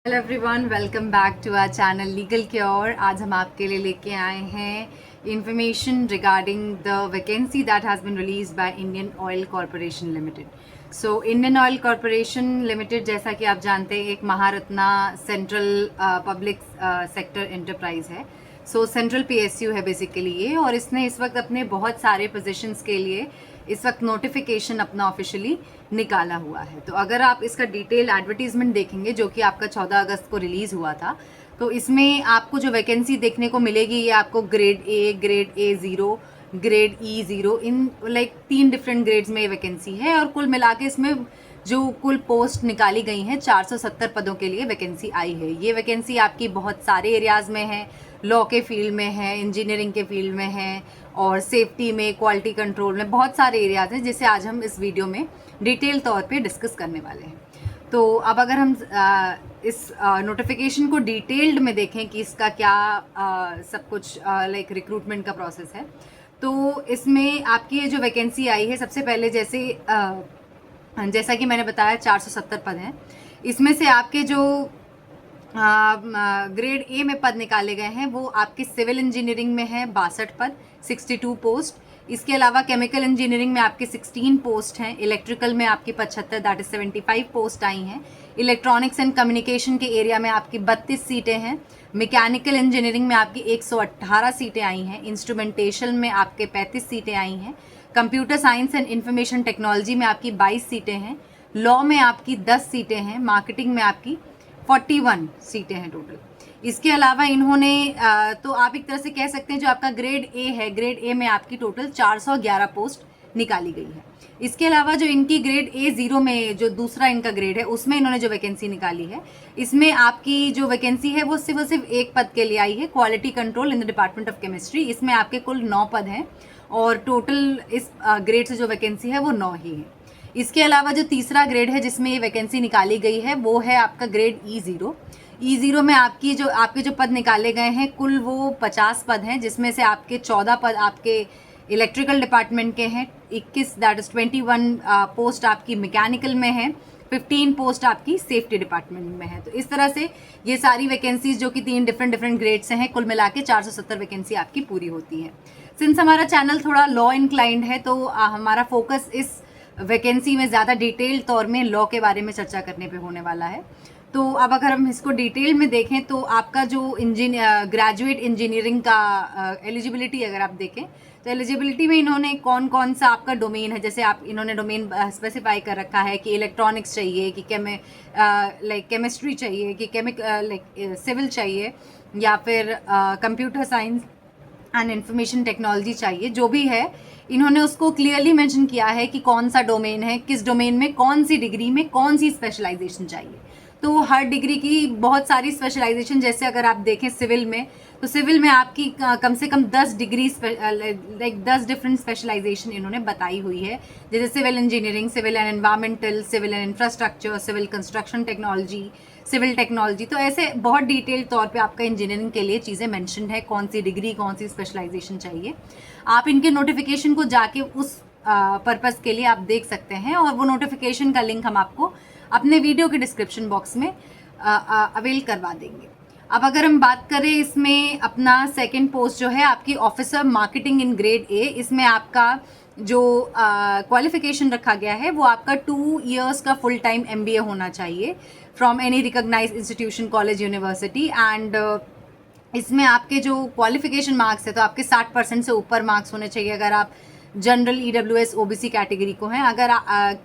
Hello everyone, welcome back to our channel legal cure. आज हम आपके लिए लेके आए हैं information regarding the vacancy that has been release by Indian Oil Corporation Limited. So Indian Oil Corporation Limited, जैसा कि आप जानते हैं, एक Maharatna central public sector enterprise है। सो सेंट्रल पीएसयू है बेसिकली ये, और इसने इस वक्त अपने बहुत सारे पोजीशंस के लिए इस वक्त नोटिफिकेशन अपना ऑफिशियली निकाला हुआ है। तो अगर आप इसका डिटेल एडवर्टीजमेंट देखेंगे, जो कि आपका 14 अगस्त को रिलीज़ हुआ था, तो इसमें आपको जो वैकेंसी देखने को मिलेगी ये आपको grade A 0, grade E0, in like 3 different grades में ये वैकेंसी है। और कुल मिला के इसमें जो कुल पोस्ट निकाली गई हैं 470 पदों के लिए वैकेंसी आई है। ये वैकेंसी आपकी बहुत सारे एरियाज़ में है, लॉ के फील्ड में है, इंजीनियरिंग के फील्ड में है, और सेफ्टी में, क्वालिटी कंट्रोल में, बहुत सारे एरियाज़ हैं जिसे आज हम इस वीडियो में डिटेल तौर पे डिस्कस करने वाले हैं। तो अब अगर हम इस नोटिफिकेशन को डिटेल्ड में देखें कि इसका क्या सब कुछ लाइक रिक्रूटमेंट का प्रोसेस है, तो इसमें आपकी ये जो वैकेंसी आई है, सबसे पहले जैसा कि मैंने बताया 470 पद हैं। इसमें से आपके जो ग्रेड ए में पद निकाले गए हैं वो आपके सिविल इंजीनियरिंग में है 62 पद, 62 पोस्ट। इसके अलावा केमिकल इंजीनियरिंग में आपके 16 पोस्ट हैं, इलेक्ट्रिकल में आपकी 75 दैट इज 75 पोस्ट आई हैं, इलेक्ट्रॉनिक्स एंड कम्युनिकेशन के एरिया में आपकी 32 सीटें हैं, मैकेनिकल इंजीनियरिंग में आपकी 118 सीटें आई हैं, इंस्ट्रूमेंटेशन में आपके 35 सीटें आई हैं, computer science and information technology में आपकी 22 सीटें हैं, लॉ में आपकी 10 सीटें हैं, मार्केटिंग में आपकी 41 सीटें हैं टोटल। इसके अलावा इन्होंने तो आप एक तरह से कह सकते हैं जो आपका ग्रेड ए है, ग्रेड ए में आपकी टोटल 411 पोस्ट निकाली गई है। इसके अलावा जो इनकी ग्रेड A0 में जो दूसरा इनका ग्रेड है, उसमें इन्होंने जो वैकेंसी निकाली है, इसमें आपकी जो वैकेंसी है वो सिर्फ एक पद के लिए आई है, quality control in the department of chemistry. इसमें आपके कुल 9 पद हैं और टोटल इस ग्रेड से जो वैकेंसी है वो 9 ही है। इसके अलावा जो तीसरा ग्रेड है जिसमें ये वैकेंसी निकाली गई है वो है आपका ग्रेड E0। E0 में आपके जो पद निकाले गए हैं कुल वो 50 पद हैं, जिसमें से आपके 14 पद आपके इलेक्ट्रिकल डिपार्टमेंट के हैं, 21 दैट इज 21 पोस्ट आपकी मैकेनिकल में है, 15 पोस्ट आपकी सेफ्टी डिपार्टमेंट में है। तो इस तरह से ये सारी वैकेंसीज जो कि 3 डिफरेंट ग्रेड से हैं, कुल मिला के 470 वैकेंसी आपकी पूरी होती है। सिंस हमारा चैनल थोड़ा लॉ इंक्लाइंड है, तो हमारा फोकस इस वैकेंसी में ज़्यादा डिटेल तौर में लॉ के बारे में चर्चा करने पे होने वाला है। तो अब अगर हम इसको डिटेल में देखें तो आपका जो ग्रेजुएट इंजीनियरिंग का एलिजिबिलिटी अगर आप देखें तो एलिजिबिलिटी में इन्होंने कौन कौन सा आपका डोमेन है, जैसे इन्होंने डोमेन स्पेसिफाई कर रखा है कि इलेक्ट्रॉनिक्स चाहिए, कि केमिस्ट्री चाहिए, कि सिविल चाहिए, या फिर computer science and information technology चाहिए। जो भी है इन्होंने उसको क्लियरली मेंशन किया है कि कौन सा डोमेन है, किस डोमेन में कौन सी डिग्री में कौन सी स्पेशलाइजेशन चाहिए। तो हर डिग्री की बहुत सारी स्पेशलाइजेशन, जैसे अगर आप देखें सिविल में, तो सिविल में आपकी कम से कम 10 डिग्री लाइक 10 डिफरेंट स्पेशलाइजेशन इन्होंने बताई हुई है, जैसे civil engineering, civil and environmental, civil and infrastructure, civil construction technology, civil technology. तो ऐसे बहुत डिटेल तौर पे आपका इंजीनियरिंग के लिए चीज़ें मेंशन है, कौन सी डिग्री कौन सी स्पेशलाइजेशन चाहिए। आप इनके नोटिफिकेशन को जाके उस पर्पज़ के लिए आप देख सकते हैं, और वो नोटिफिकेशन का लिंक हम आपको अपने वीडियो के डिस्क्रिप्शन बॉक्स में अवेल करवा देंगे। अब अगर हम बात करें इसमें अपना सेकंड पोस्ट जो है आपकी officer marketing in grade A, इसमें आपका जो क्वालिफिकेशन रखा गया है वो आपका 2 इयर्स का फुल टाइम MBA होना चाहिए from any recognised institution, college, university. And इसमें आपके जो क्वालिफिकेशन मार्क्स है तो आपके 60% से ऊपर मार्क्स होने चाहिए अगर आप जनरल EWS OBC कैटेगरी को हैं, अगर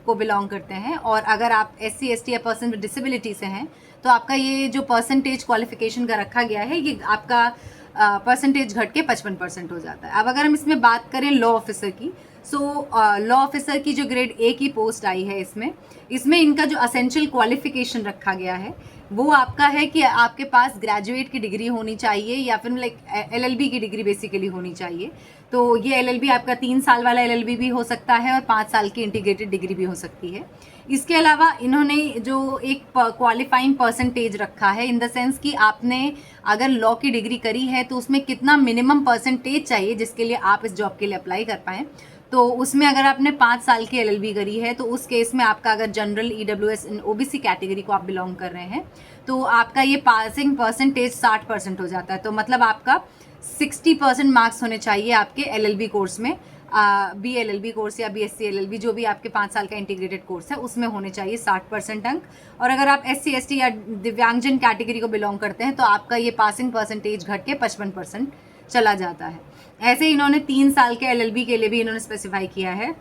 को बिलोंग करते हैं, और अगर आप SC ST या पर्सन विद डिसेबिलिटी से हैं तो आपका ये जो परसेंटेज क्वालिफिकेशन का रखा गया है ये आपका परसेंटेज घट के 55% हो जाता है। अब अगर हम इसमें बात करें लॉ ऑफिसर की, सो लॉ ऑफिसर की जो ग्रेड A की पोस्ट आई है इसमें इनका जो असेंशियल क्वालिफिकेशन रखा गया है वो आपका है कि आपके पास ग्रेजुएट की डिग्री होनी चाहिए, या फिर लाइक LLB की डिग्री बेसिकली होनी चाहिए। तो ये LLB आपका 3 साल वाला LLB भी हो सकता है और 5 साल की इंटीग्रेटेड डिग्री भी हो सकती है। इसके अलावा इन्होंने जो एक क्वालिफाइंग परसेंटेज रखा है, इन द सेंस कि आपने अगर लॉ की डिग्री करी है तो उसमें कितना मिनिमम परसेंटेज चाहिए जिसके लिए आप इस जॉब के लिए अप्लाई कर पाएँ। तो उसमें अगर आपने 5 साल की LLB करी है तो उस केस में आपका अगर जनरल EWS इन OBC कैटेगरी को आप बिलोंग कर रहे हैं तो आपका ये पासिंग परसेंटेज 60% हो जाता है। तो मतलब आपका 60% मार्क्स होने चाहिए आपके LLB कोर्स में, BLLB कोर्स या BSc LLB जो भी आपके 5 साल का इंटीग्रेटेड कोर्स है उसमें होने चाहिए 60% अंक। और अगर आप SC ST या दिव्यांगजन कैटेगरी को बिलोंग करते हैं तो आपका ये पासिंग परसेंटेज घट के 55% चला जाता है। ऐसे इन्होंने 3 साल के LLB के लिए भी इन्होंने स्पेसिफाई किया है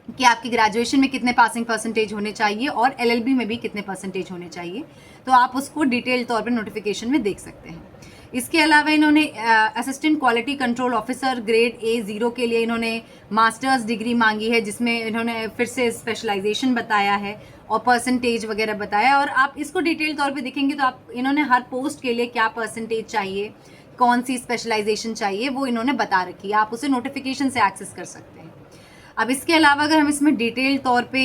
कि आपकी ग्रेजुएशन में कितने पासिंग परसेंटेज होने चाहिए और LLB में भी कितने परसेंटेज होने चाहिए, तो आप उसको डिटेल तौर पे नोटिफिकेशन में देख सकते हैं। इसके अलावा इन्होंने assistant quality control officer grade A0 के लिए इन्होंने मास्टर्स डिग्री मांगी है, जिसमें इन्होंने फिर से स्पेशलाइजेशन बताया है और परसेंटेज वगैरह बताया। और आप इसको डिटेल तौर पे देखेंगे तो आप इन्होंने हर पोस्ट के लिए क्या परसेंटेज चाहिए, कौन सी स्पेशलाइजेशन चाहिए, वो इन्होंने बता रखी है, आप उसे नोटिफिकेशन से एक्सेस कर सकते हैं। अब इसके अलावा अगर हम इसमें डिटेल तौर पे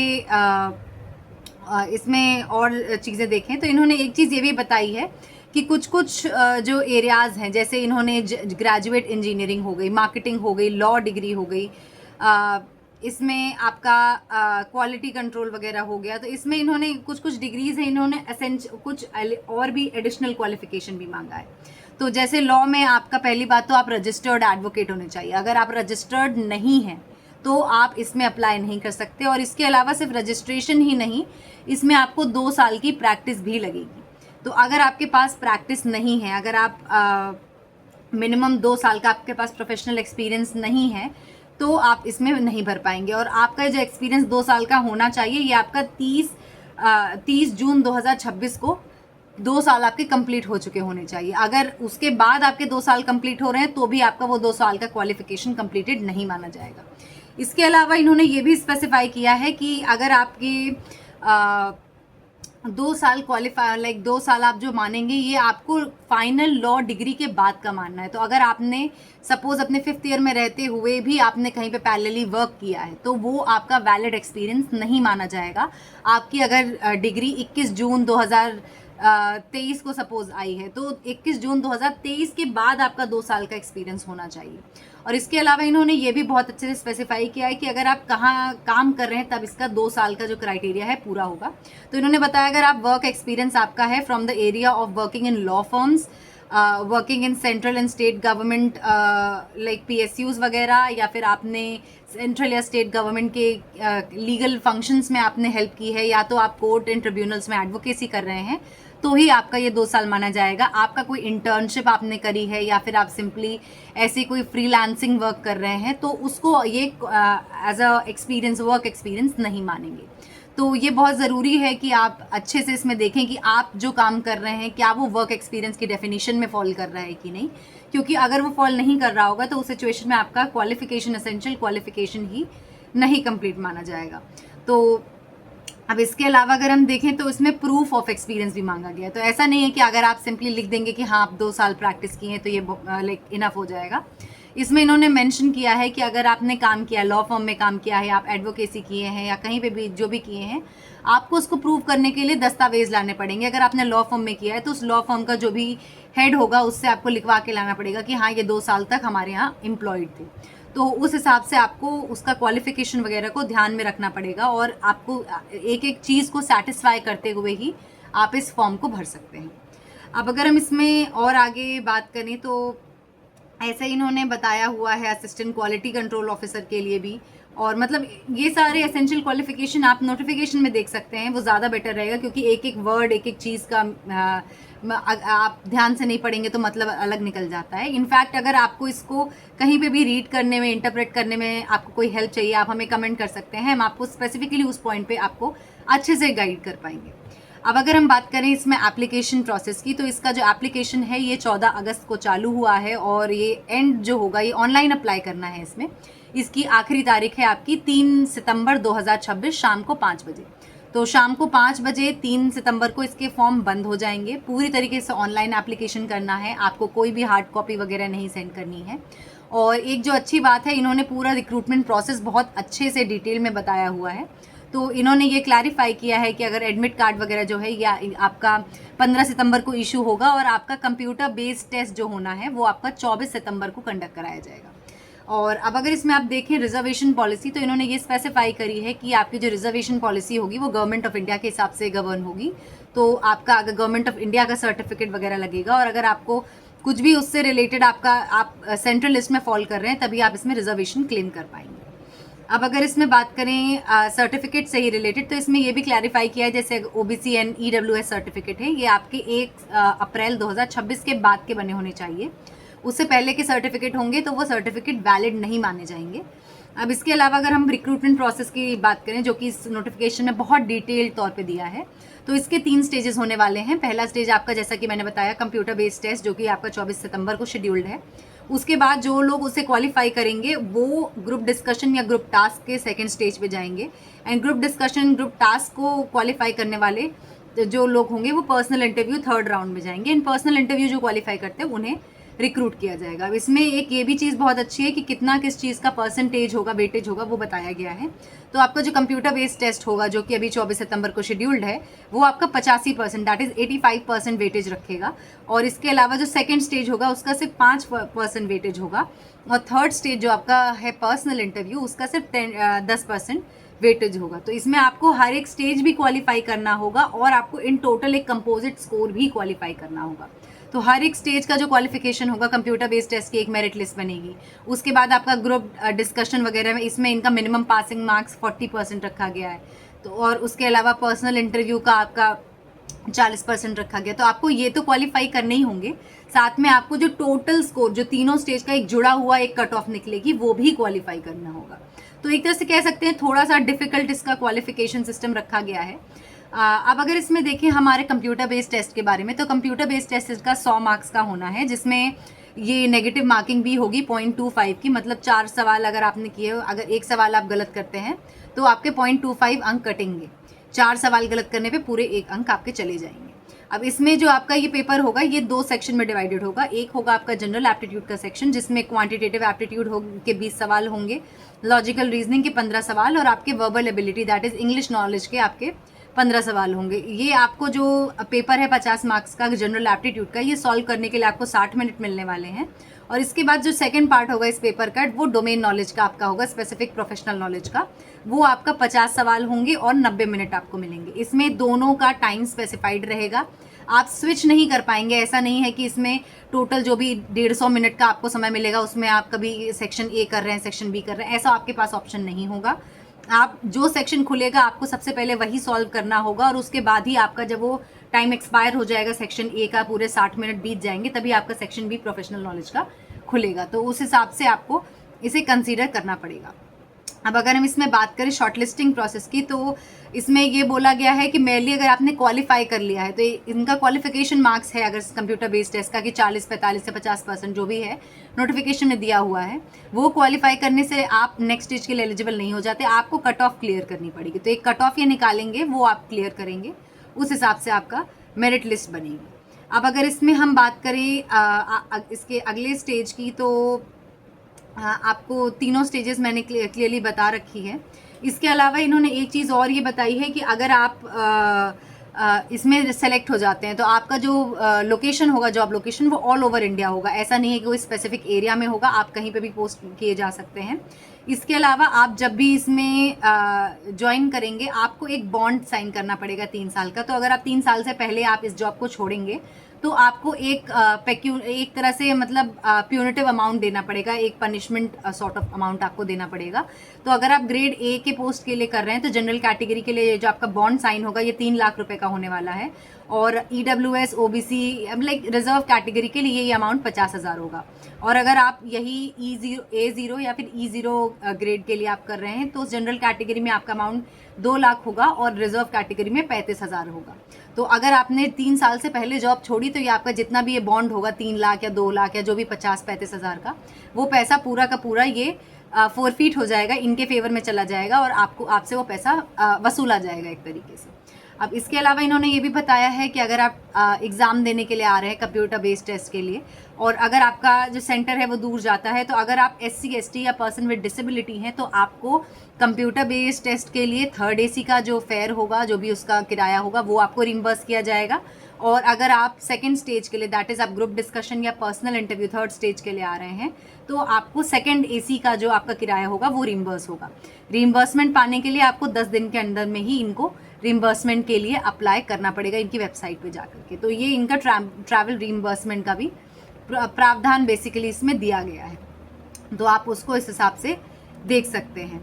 इसमें और चीज़ें देखें तो इन्होंने एक चीज़ ये भी बताई है कि कुछ कुछ जो एरियाज़ हैं, जैसे इन्होंने ग्रेजुएट इंजीनियरिंग हो गई, मार्केटिंग हो गई, लॉ डिग्री हो गई, इसमें आपका क्वालिटी कंट्रोल वगैरह हो गया, तो इसमें इन्होंने कुछ कुछ डिग्रीज हैं, इन्होंने कुछ और भी एडिशनल क्वालिफिकेशन भी मांगा है। तो जैसे लॉ में आपका पहली बात तो आप रजिस्टर्ड एडवोकेट होने चाहिए, अगर आप रजिस्टर्ड नहीं हैं तो आप इसमें अप्लाई नहीं कर सकते। और इसके अलावा सिर्फ रजिस्ट्रेशन ही नहीं, इसमें आपको 2 साल की प्रैक्टिस भी लगेगी। तो अगर आपके पास प्रैक्टिस नहीं है, अगर आप मिनिमम 2 साल का आपके पास प्रोफेशनल एक्सपीरियंस नहीं है तो आप इसमें नहीं भर पाएंगे। और आपका जो एक्सपीरियंस 2 साल का होना चाहिए, ये आपका 30 जून 2026 को 2 साल आपके कंप्लीट हो चुके होने चाहिए। अगर उसके बाद आपके 2 साल कंप्लीट हो रहे हैं तो भी आपका वो 2 साल का क्वालिफिकेशन कंप्लीटेड नहीं माना जाएगा। इसके अलावा इन्होंने ये भी स्पेसिफाई किया है कि अगर आपके 2 साल क्वालिफाई 2 साल आप जो मानेंगे ये आपको फाइनल लॉ डिग्री के बाद का मानना है। तो अगर आपने सपोज अपने 5th ईयर में रहते हुए भी आपने कहीं पे पैरेलली वर्क किया है तो वो आपका वैलिड एक्सपीरियंस नहीं माना जाएगा। आपकी अगर डिग्री 21 जून 2023 को सपोज आई है तो 21 जून 2023 के बाद आपका 2 साल का एक्सपीरियंस होना चाहिए। और इसके अलावा इन्होंने ये भी बहुत अच्छे से स्पेसिफाई किया है कि अगर आप कहाँ काम कर रहे हैं तब इसका 2 साल का जो क्राइटेरिया है पूरा होगा। तो इन्होंने बताया अगर आप वर्क एक्सपीरियंस आपका है from the area of working in law firms, working in central and state government PSUs वगैरह, या फिर आपने सेंट्रल या स्टेट गवर्नमेंट के लीगल फंक्शंस में आपने हेल्प की है, या तो आप कोर्ट एंड ट्रिब्यूनल्स में एडवोकेसी कर रहे हैं, तो ही आपका ये 2 साल माना जाएगा। आपका कोई इंटर्नशिप आपने करी है या फिर आप सिंपली ऐसे कोई फ्रीलांसिंग वर्क कर रहे हैं तो उसको ये as a experience, work experience नहीं मानेंगे। तो ये बहुत ज़रूरी है कि आप अच्छे से इसमें देखें कि आप जो काम कर रहे हैं क्या वो वर्क एक्सपीरियंस की डेफिनेशन में फॉल कर रहा है कि नहीं, क्योंकि अगर वो फॉल नहीं कर रहा होगा तो उस सिचुएशन में आपका क्वालिफिकेशन, एसेंशियल क्वालिफिकेशन ही नहीं कंप्लीट माना जाएगा। तो अब इसके अलावा अगर हम देखें तो इसमें प्रूफ ऑफ एक्सपीरियंस भी मांगा गया है। तो ऐसा नहीं है कि अगर आप सिंपली लिख देंगे कि हाँ आप 2 साल प्रैक्टिस किए हैं तो ये इनफ हो जाएगा। इसमें इन्होंने मेंशन किया है कि अगर आपने काम किया, लॉ फर्म में काम किया है, आप एडवोकेसी किए हैं या कहीं पे भी जो भी किए हैं, आपको उसको प्रूव करने के लिए दस्तावेज लाने पड़ेंगे। अगर आपने लॉ फर्म में किया है तो उस लॉ फर्म का जो भी हेड होगा उससे आपको लिखवा के लाना पड़ेगा कि हाँ ये 2 साल तक हमारे यहाँ एम्प्लॉयड थे। तो उस हिसाब से आपको उसका क्वालिफिकेशन वगैरह को ध्यान में रखना पड़ेगा और आपको एक एक चीज़ को सेटिस्फाई करते हुए ही आप इस फॉर्म को भर सकते हैं। अब अगर हम इसमें और आगे बात करें तो ऐसे इन्होंने बताया हुआ है असिस्टेंट क्वालिटी कंट्रोल ऑफिसर के लिए भी, और मतलब ये सारे एसेंशियल क्वालिफिकेशन आप नोटिफिकेशन में देख सकते हैं, वो ज़्यादा बेटर रहेगा क्योंकि एक एक वर्ड, एक एक चीज़ का आप ध्यान से नहीं पढ़ेंगे तो मतलब अलग निकल जाता है। इनफैक्ट अगर आपको इसको कहीं पे भी रीड करने में, इंटरप्रेट करने में आपको कोई हेल्प चाहिए, आप हमें कमेंट कर सकते हैं, हम आपको स्पेसिफिकली उस पॉइंट पे आपको अच्छे से गाइड कर पाएंगे। अब अगर हम बात करें इसमें एप्लीकेशन प्रोसेस की, तो इसका जो एप्लीकेशन है ये 14 अगस्त को चालू हुआ है और ये एंड जो होगा ये ऑनलाइन अप्लाई करना है। इसमें इसकी आखिरी तारीख है आपकी 3 सितंबर 2026 शाम को 5 बजे। तो शाम को 5 बजे 3 सितंबर को इसके फॉर्म बंद हो जाएंगे। पूरी तरीके से ऑनलाइन एप्लीकेशन करना है, आपको कोई भी हार्ड कॉपी वगैरह नहीं सेंड करनी है। और एक जो अच्छी बात है, इन्होंने पूरा रिक्रूटमेंट प्रोसेस बहुत अच्छे से डिटेल में बताया हुआ है। तो इन्होंने ये क्लैरिफाई किया है कि अगर एडमिट कार्ड वगैरह जो है या आपका 15 सितंबर को इशू होगा और आपका कंप्यूटर बेस्ड टेस्ट जो होना है वो आपका 24 सितंबर को कंडक्ट कराया जाएगा। और अब अगर इसमें आप देखें रिजर्वेशन पॉलिसी, तो इन्होंने ये स्पेसिफाई करी है कि आपकी जो रिजर्वेशन पॉलिसी होगी वो गवर्नमेंट ऑफ इंडिया के हिसाब से गवर्न होगी। तो आपका अगर गवर्नमेंट ऑफ इंडिया का सर्टिफिकेट वगैरह लगेगा, और अगर आपको कुछ भी उससे रिलेटेड आप सेंट्रल लिस्ट में फॉल कर रहे हैं तभी आप इसमें रिजर्वेशन क्लेम कर पाएंगे। अब अगर इसमें बात करें सर्टिफिकेट से ही रिलेटेड, तो इसमें ये भी क्लैरिफाई किया है जैसे ओबीसी एंड ईडब्ल्यूएस सर्टिफिकेट है, ये आपके 1 अप्रैल 2026 के बाद के बने होने चाहिए। उससे पहले के सर्टिफिकेट होंगे तो वो सर्टिफिकेट वैलिड नहीं माने जाएंगे। अब इसके अलावा अगर हम रिक्रूटमेंट प्रोसेस की बात करें, जो कि इस नोटिफिकेशन में बहुत डिटेल्ड तौर पे दिया है, तो इसके 3 स्टेजेस होने वाले हैं। पहला स्टेज आपका, जैसा कि मैंने बताया, कंप्यूटर बेस्ड टेस्ट, जो कि आपका 24 सितंबर को शेड्यूल्ड है। उसके बाद जो लोग उसे क्वालिफाई करेंगे वो ग्रुप डिस्कशन या ग्रुप टास्क के सेकेंड स्टेज पे जाएंगे। And group discussion, group task को क्वालिफाई करने वाले जो लोग होंगे वो पर्सनल इंटरव्यू 3rd राउंड में जाएंगे। इन पर्सनल इंटरव्यू जो क्वालिफाई करते हैं उन्हें रिक्रूट किया जाएगा। अब इसमें एक ये भी चीज़ बहुत अच्छी है कि कितना किस चीज़ का परसेंटेज होगा, वेटेज होगा, वो बताया गया है। तो आपका जो कंप्यूटर बेस्ड टेस्ट होगा, जो कि अभी 24 सितंबर को शेड्यूल्ड है, वो आपका 85%, दैट इज 85% वेटेज रखेगा। और इसके अलावा जो सेकेंड स्टेज होगा उसका सिर्फ 5% वेटेज होगा। और 3rd स्टेज जो आपका है पर्सनल इंटरव्यू, उसका सिर्फ 10% वेटेज होगा। तो इसमें आपको हर एक स्टेज भी क्वालिफाई करना होगा और आपको इन टोटल एक कंपोजिट स्कोर भी क्वालिफाई करना होगा। तो हर एक स्टेज का जो क्वालिफिकेशन होगा, कंप्यूटर बेस्ड टेस्ट की एक मेरिट लिस्ट बनेगी। उसके बाद आपका ग्रुप डिस्कशन वगैरह में इसमें इनका मिनिमम पासिंग मार्क्स 40% रखा गया है। तो और उसके अलावा पर्सनल इंटरव्यू का आपका 40% रखा गया। तो आपको ये तो क्वालिफाई करने ही होंगे, साथ में आपको जो टोटल स्कोर, जो तीनों स्टेज का एक जुड़ा हुआ एक कट ऑफ निकलेगी, वो भी क्वालिफाई करना होगा। तो एक तरह से कह सकते हैं थोड़ा सा डिफिकल्ट इसका क्वालिफिकेशन सिस्टम रखा गया है। अब अगर इसमें देखें हमारे कंप्यूटर बेस्ड टेस्ट के बारे में, तो कंप्यूटर बेस्ड टेस्ट का 100 मार्क्स का होना है, जिसमें ये नेगेटिव मार्किंग भी होगी 0.25 की। मतलब 4 सवाल अगर आपने किए, अगर एक सवाल आप गलत करते हैं तो आपके 0.25 अंक कटेंगे। 4 सवाल गलत करने पे पूरे 1 अंक आपके चले जाएंगे। अब इसमें जो आपका ये पेपर होगा, ये 2 सेक्शन में डिवाइडेड होगा। एक होगा आपका जनरल एप्टीट्यूड का सेक्शन, जिसमें क्वांटिटेटिव एप्टीट्यूड के 20 सवाल होंगे, लॉजिकल रीजनिंग के 15 सवाल, और आपके verbal ability that is English knowledge के आपके 15 सवाल होंगे। ये आपको जो पेपर है 50 मार्क्स का जनरल एप्टीट्यूड का, ये सॉल्व करने के लिए आपको 60 मिनट मिलने वाले हैं। और इसके बाद जो सेकंड पार्ट होगा इस पेपर का, वो डोमेन नॉलेज का आपका होगा, स्पेसिफिक प्रोफेशनल नॉलेज का। वो आपका 50 सवाल होंगे और 90 मिनट आपको मिलेंगे। इसमें दोनों का टाइम स्पेसिफाइड रहेगा, आप स्विच नहीं कर पाएंगे। ऐसा नहीं है कि इसमें टोटल जो भी 150 मिनट का आपको समय मिलेगा उसमें आप कभी सेक्शन ए कर रहे हैं, सेक्शन बी कर रहे हैं, ऐसा आपके पास ऑप्शन नहीं होगा। आप जो सेक्शन खुलेगा आपको सबसे पहले वही सॉल्व करना होगा, और उसके बाद ही आपका जब वो टाइम एक्सपायर हो जाएगा सेक्शन ए का, पूरे 60 मिनट बीत जाएंगे, तभी आपका सेक्शन बी प्रोफेशनल नॉलेज का खुलेगा। तो उस हिसाब से आपको इसे कंसीडर करना पड़ेगा। अब अगर हम इसमें बात करें शॉर्टलिस्टिंग प्रोसेस की, तो इसमें ये बोला गया है कि मेनली अगर आपने क्वालिफाई कर लिया है तो इनका क्वालिफिकेशन मार्क्स है अगर कंप्यूटर बेस्ड टेस्ट का कि 40, 45 से 50% जो भी है नोटिफिकेशन में दिया हुआ है, वो क्वालिफाई करने से आप नेक्स्ट स्टेज के लिए एलिजिबल नहीं हो जाते। आपको कट ऑफ क्लियर करनी पड़ेगी। तो एक कट ऑफ ये निकालेंगे, वो आप क्लियर करेंगे, उस हिसाब से आपका मेरिट लिस्ट बनेगी। अब अगर इसमें हम बात करें इसके अगले स्टेज की, तो आपको तीनों स्टेजेस मैंने क्लियरली बता रखी है। इसके अलावा इन्होंने एक चीज़ और ये बताई है कि अगर आप इसमें सेलेक्ट हो जाते हैं तो आपका जो लोकेशन होगा, जॉब लोकेशन, वो ऑल ओवर इंडिया होगा। ऐसा नहीं है कि कोई स्पेसिफिक एरिया में होगा, आप कहीं पे भी पोस्ट किए जा सकते हैं। इसके अलावा आप जब भी इसमें ज्वाइन करेंगे आपको एक बॉन्ड साइन करना पड़ेगा 3 साल का। तो अगर आप 3 साल से पहले आप इस जॉब को छोड़ेंगे तो आपको एक तरह से मतलब प्यूनिटिव अमाउंट देना पड़ेगा, एक पनिशमेंट सॉर्ट ऑफ अमाउंट आपको देना पड़ेगा। तो अगर आप ग्रेड ए के पोस्ट के लिए कर रहे हैं तो जनरल कैटेगरी के लिए जो आपका बॉन्ड साइन होगा ये 3 लाख रुपए का होने वाला है, और EWS, OBC, like reserve category के लिए ये अमाउंट 50,000 होगा। और अगर आप यही A0 या फिर E0 ग्रेड के लिए आप कर रहे हैं तो जनरल कैटेगरी में आपका अमाउंट 2 लाख होगा और रिजर्व कैटेगरी में 35,000 होगा। तो अगर आपने 3 साल से पहले जॉब छोड़ी तो ये आपका जितना भी ये बॉन्ड होगा 3 लाख या 2 लाख या जो भी 50-35,000 का, वो पैसा पूरा का पूरा ये फोरफीट हो जाएगा, इनके फेवर में चला जाएगा और आपसे वो पैसा वसूला जाएगा एक तरीके से। अब इसके अलावा इन्होंने ये भी बताया है कि अगर आप एग्ज़ाम देने के लिए आ रहे हैं कंप्यूटर बेस्ड टेस्ट के लिए, और अगर आपका जो सेंटर है वो दूर जाता है, तो अगर आप SC ST या पर्सन विद डिसेबिलिटी हैं तो आपको कंप्यूटर बेस्ड टेस्ट के लिए 3rd AC का जो फेयर होगा, जो भी उसका किराया होगा, वो आपको रिम्बर्स किया जाएगा। और अगर आप 2nd स्टेज के लिए, दैट इज़ आप ग्रुप डिस्कशन या पर्सनल इंटरव्यू 3rd स्टेज के लिए आ रहे हैं, तो आपको 2nd AC का जो आपका किराया होगा वो रिम्बर्स होगा। रिम्बर्समेंट पाने के लिए आपको 10 दिन के अंदर में ही इनको रिम्बर्समेंट के लिए अप्लाई करना पड़ेगा इनकी वेबसाइट पे जाकर के। तो ये इनका ट्रैवल रिम्बर्समेंट का भी प्रावधान बेसिकली इसमें दिया गया है, तो आप उसको इस हिसाब से देख सकते हैं।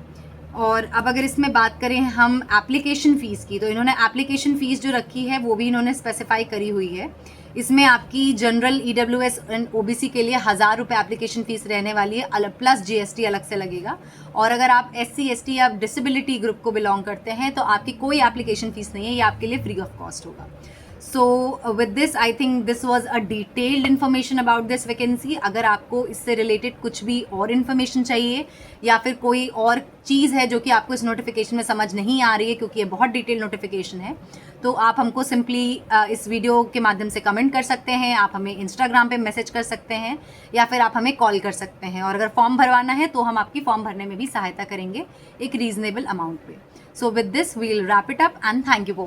और अब अगर इसमें बात करें हम एप्लीकेशन फ़ीस की, तो इन्होंने एप्लीकेशन फ़ीस जो रखी है वो भी इन्होंने स्पेसिफाई करी हुई है। इसमें आपकी जनरल EWS एंड OBC के लिए 1000 रुपये एप्लीकेशन फ़ीस रहने वाली है, अलग प्लस GST अलग से लगेगा। और अगर आप SC ST या डिसेबिलिटी ग्रुप को बिलोंग करते हैं तो आपकी कोई एप्लीकेशन फ़ीस नहीं है, ये आपके लिए फ्री ऑफ कॉस्ट होगा। So with this I think this was a detailed information about this vacancy। अगर आपको इससे रिलेटेड कुछ भी और इन्फॉर्मेशन चाहिए या फिर कोई और चीज़ है जो कि आपको इस नोटिफिकेशन में समझ नहीं आ रही है, क्योंकि ये बहुत डिटेल नोटिफिकेशन है, तो आप हमको सिंपली इस वीडियो के माध्यम से कमेंट कर सकते हैं, आप हमें इंस्टाग्राम पे मैसेज कर सकते हैं, या फिर आप हमें कॉल कर सकते हैं। और अगर फॉर्म भरवाना है तो हम आपकी फॉर्म भरने में भी सहायता करेंगे एक रीजनेबल अमाउंट पे। So with this we will wrap it up and thank you for